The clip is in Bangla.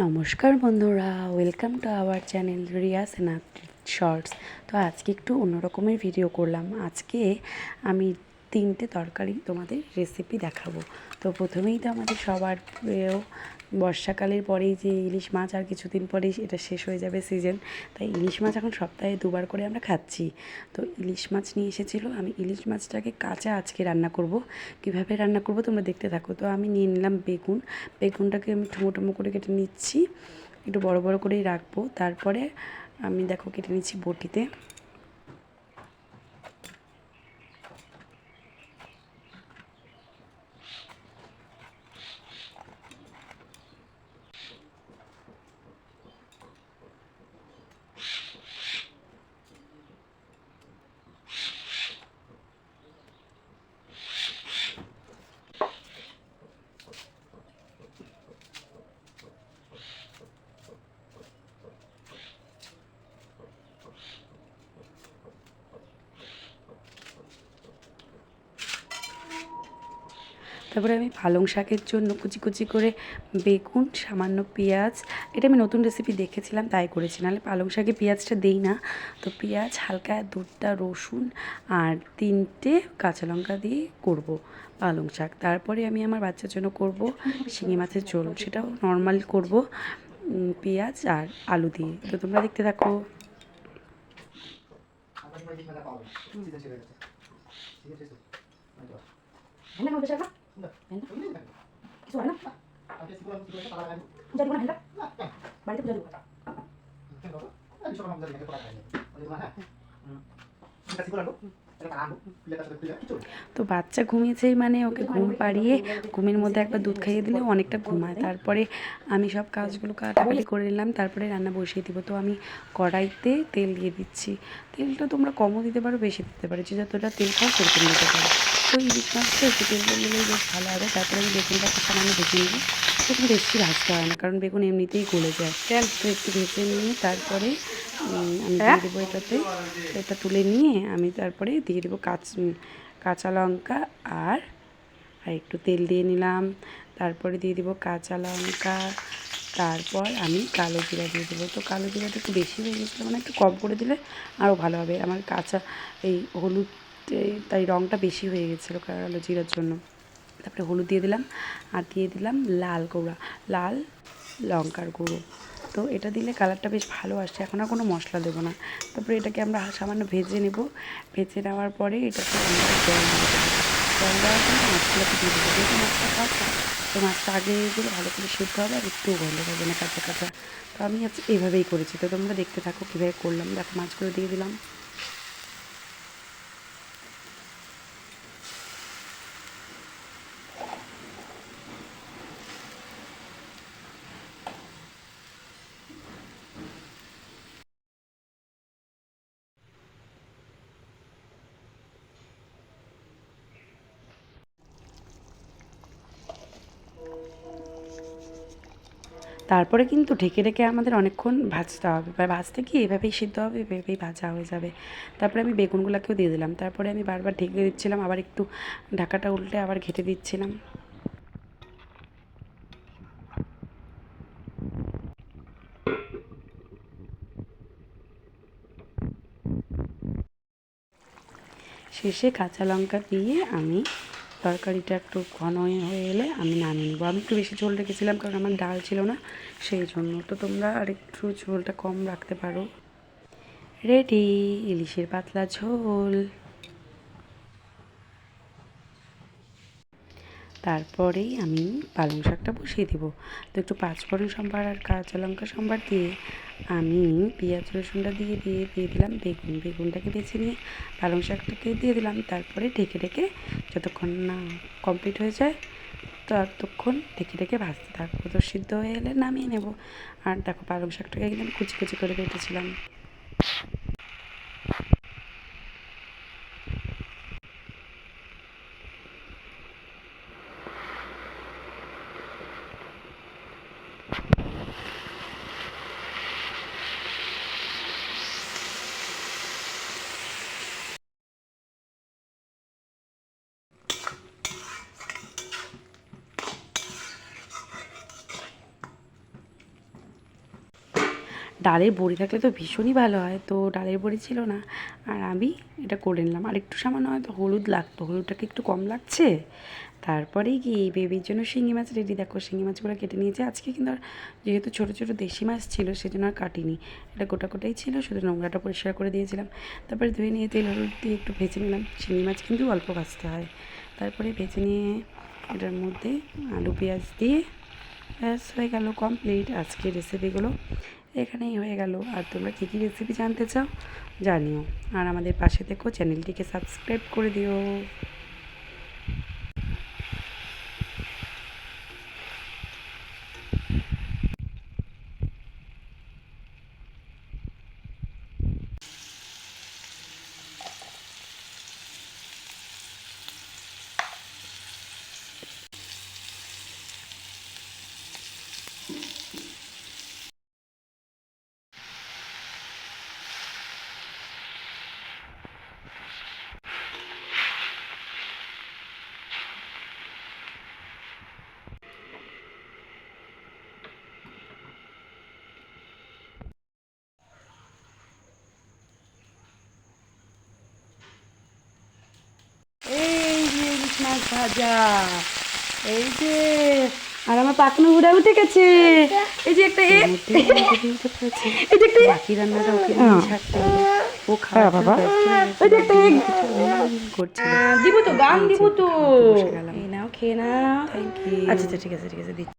নমস্কার বন্ধুরা, welcome to our channel Riya সেনা শর্টস। তো আজকে একটু অন্য রকমের ভিডিও করলাম। আজকে আমি 3টে তরকারি তোমাদের রেসিপি দেখাবো। তো প্রথমেই তো আমাদের সবার প্রিয় বর্ষাকালের পরেই যে ইলিশ মাছ, আর কিছুদিন পরেই এটা শেষ হয়ে যাবে সিজন। তাই ইলিশ মাছ এখন সপ্তাহে 2বার করে আমরা খাচ্ছি। তো ইলিশ মাছ নিয়ে এসেছিলো, আমি ইলিশ মাছটাকে কাঁচা আজকে রান্না করব। কিভাবে রান্না করব তোমরা দেখতে থাকো। তো আমি নিয়ে নিলাম বেগুনটাকে আমি ঠুমো ঠুমো করে কেটে নিচ্ছি, একটু বড় বড় করেই রাখবো। তারপরে আমি দেখো কেটে নিচ্ছি বটিতে। তারপরে আমি পালং শাকের জন্য কুচি কুচি করে বেগুন, সামান্য পেঁয়াজ, এটা আমি নতুন রেসিপি দেখেছিলাম তাই করেছি, নাহলে পালং শাকে পেঁয়াজটা দেই না। তো পেঁয়াজ, হালকা 2টা রসুন আর 3টে কাঁচা লঙ্কা দিয়ে করব পালং শাক। তারপরে আমি আমার বাচ্চার জন্য করব শিঙি মাছের ঝোল, সেটাও নর্মাল করব পেঁয়াজ আর আলু দিয়ে। তো তোমরা দেখতে থাকো। কিছু হয় না, পূজা দিব না হ্যান্ডা, বাড়িতে পূজা দিব। তো বাচ্চা ঘুমিয়েছেই মানে ওকে ঘুম পাড়িয়ে ঘুমের মধ্যে একবার দুধ খাইয়ে দিলে অনেকটা ঘুমায়। তারপরে আমি সব কাজগুলো কাটাকাটি করে নিলাম, তারপরে রান্না বসিয়ে দিব। তো আমি কড়াইতে তেল দিয়ে দিচ্ছি। তেলটা তোমরা কমও দিতে পারো, বেশি দিতে পারো, যে যতটা তেল খাও সেরকম দিতে পারো। তো ইলিশ মাছটা একটু তেল দিলেই বেশ ভালো হবে। তারপরে আমি বেগুনটাকে সামান্য ভেজে নেব। বেগুন বেশি ভাজতে হয় না, কারণ বেগুন এমনিতেই গলে যায়। তো একটু ভেজে নিয়ে তারপরে আমি দিয়ে দেবো এটাতে। এটা তুলে নিয়ে আমি তারপরে দিয়ে দেবো কাঁচা লঙ্কা আর একটু তেল দিয়ে নিলাম। তারপরে দিয়ে দেবো কাঁচা লঙ্কা, তারপর আমি কালো জিরা দিয়ে দেবো। তো কালো জিরাটা একটু বেশি হয়ে গেছিলো, মানে একটু কম করে দিলে আরও ভালো হবে। আমার কাঁচা এই হলুদ, তাই রঙটা বেশি হয়ে গেছিলো কালো জিরার জন্য। তারপরে হলুদ দিয়ে দিলাম আর দিয়ে দিলাম লাল লঙ্কার গুঁড়ো। তো এটা দিলে কালারটা বেশ ভালো আসছে। এখন আর কোনো মশলা দেবো না। তারপরে এটাকে আমরা সামান্য ভেজে নেব। ভেজে নেওয়ার পরে এটাকে আমরা জল দিয়ে দেবো। জল দেওয়ার পরে মাছগুলোকে দিয়ে দেবো। যেহেতু মাছটা কাঁচা, তো মাছটা আগে দিলে ভালো করে সিদ্ধ হবে আর একটু গন্ধ হবে না কাঁচা কাঁচা। তো আমি আজকে এইভাবেই করেছি। তো তোমরা দেখতে থাকো কীভাবে করলাম। দেখো মাছগুলো দিয়ে দিলাম। তারপরে কিন্তু ঢেকে ঢেকে আমাদের অনেকক্ষণ ভাজতে হবে, বা ভাজতে কি এভাবেই সিদ্ধ হবে, এভাবেই ভাজা হয়ে যাবে। তারপরে আমি বেগুনগুলোকেও দিয়ে দিলাম। তারপরে আমি বারবার ঢেকে দিচ্ছিলাম, আবার একটু ঢাকাটা উল্টে আবার ঘেঁটে দিচ্ছিলাম। শেষে কাঁচা লঙ্কা দিয়ে আমি তরকারিটা একটু ঘন হয়ে এলে আমি নামিয়ে নেবো। আমি একটু বেশি ঝোল রেখেছিলাম, কারণ আমার ডাল ছিল না, সেই জন্য। তো তোমরা আর একটু ঝোলটা কম রাখতে পারো। রেডি ইলিশের পাতলা ঝোল। তারপরেই আমি পালং শাকটা বসিয়ে দেবো। তো একটু পাঁচফোড়ন সম্বার আর কাঁচা লঙ্কা সম্বার দিয়ে আমি পেঁয়াজ রসুনটা দিয়ে দিলাম বেগুনটাকে বেছে নিয়ে পালং শাকটাকে দিয়ে দিলাম। তারপরে ঢেকে ঢেকে যতক্ষণ না কমপ্লিট হয়ে যায় ততক্ষণ ঢেকে ঢেকে ভাজতে থাকবো। তো সিদ্ধ হয়ে এলে নামিয়ে নেব। আর দেখো পালং শাকটাকে একদম কুচি কুচি করে কেটেছিলাম। ডালের বড়ি থাকলে তো ভীষণই ভালো হয়, তো ডালের বড়ি ছিল না আর আমি এটা করে নিলাম। আর একটু সামান্য হয়তো হলুদ লাগতো, হলুদটাকে একটু কম লাগছে। তারপরেই কি বেবির জন্য শিঙি মাছ রেডি। দেখো শিঙি মাছগুলো কেটে নিয়েছে। আজকে কিন্তু আর যেহেতু ছোটো ছোটো দেশি মাছ ছিল সেজন্য আর কাটিনি, এটা গোটা গোটাই ছিল, শুধু নোংরাটা পরিষ্কার করে দিয়েছিলাম। তারপরে ধুয়ে নিয়ে তেল হলুদ দিয়ে একটু ভেজে নিলাম। শিঙি মাছ কিন্তু অল্প ভাজতে হয়। তারপরে ভেজে নিয়ে এটার মধ্যে আলু পেঁয়াজ দিয়ে ব্যাস হয়ে গেল কমপ্লিট। আজকের রেসিপিগুলো এখানেই হয়ে গেল। আর তোমরা কী কী রেসিপি জানতে চাও জানিও, আর আমাদের পাশে থেকো, চ্যানেলটিকে সাবস্ক্রাইব করে দিও। এই যে ইলিশ মাছ ভাজা, এই যে, আর আমার পাকনা বুড়া উঠে গেছে। এই যে একটা বাকি রান্নাটা ওকে ছাড়তে হবে, ও খাওয়া বাবা করছিল। দিব তো, গান দিব তো, এই নাও খেয়ে নাও। Thank you. আচ্ছা আচ্ছা, ঠিক আছে ঠিক আছে, দিচ্ছি।